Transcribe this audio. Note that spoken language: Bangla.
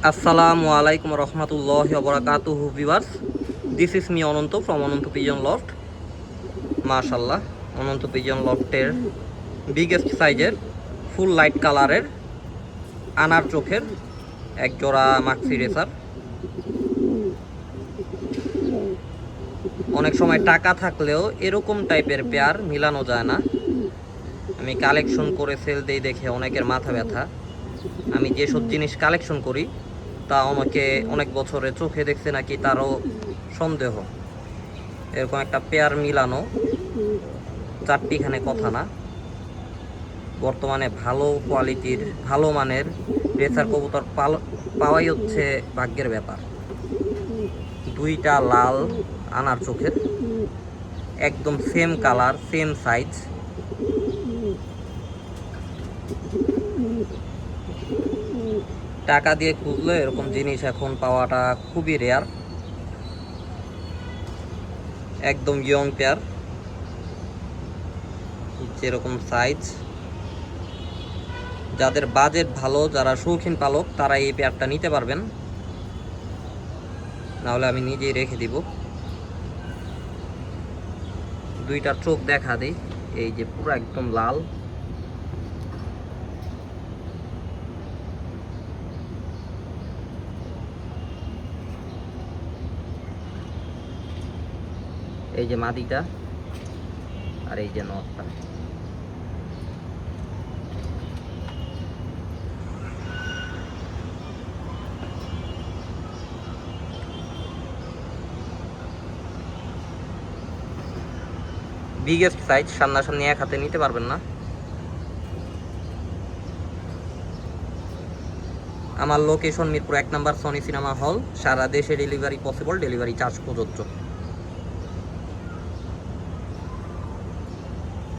Assalamu alaikum warahmatullahi wabarakatuh viewers. This is me Ananto from Ananto Pigeon Loft. মাশাআল্লাহ Ananto Pigeon Lofter biggest সাইজের ফুল লাইট কালারের আনার চোখের এক জোড়া মাক্সি রেসার। অনেক সময় টাকা থাকলেও এরকম টাইপের পেয়ার মিলানো যায় না। আমি কালেকশন করে সেল দেই দেখে অনেকের মাথা ব্যথা। আমি যেসব জিনিস কালেকশন করি তা আমাকে অনেক বছরে চোখে দেখছে নাকি তারও সন্দেহ। এরকম একটা পেয়ার মিলানো চারটিখানে কথা না। বর্তমানে ভালো কোয়ালিটির ভালো মানের রেসার কবুতর পাওয়াই হচ্ছে ভাগ্যের ব্যাপার। দুইটা লাল আনার চোখের, একদম সেম কালার সেম সাইজ। টাকা দিয়ে খুঁজলে এরকম জিনিস এখন পাওয়াটা খুবই রেয়ার। একদম ইয়ং পেয়ার, যেরকম সাইজ। যাদের বাজেট ভালো, যারা শৌখিন পালক, তারা এই পেয়ারটা নিতে পারবেন, নাহলে আমি নিজেই রেখে দিব। দুইটার চোখ দেখা দিই, এই যে পুরো একদম লাল। এই যে মাদিটা আর এই যে নটটা। বিগেস্ট সাইজ, সামনাসামনি এক হাতে নিতে পারবেন না। আমার লোকেশন মিরপুর 1 নম্বর সনি সিনেমা হল। সারা দেশে ডেলিভারি পসিবল, ডেলিভারি চার্জ প্রযোজ্য।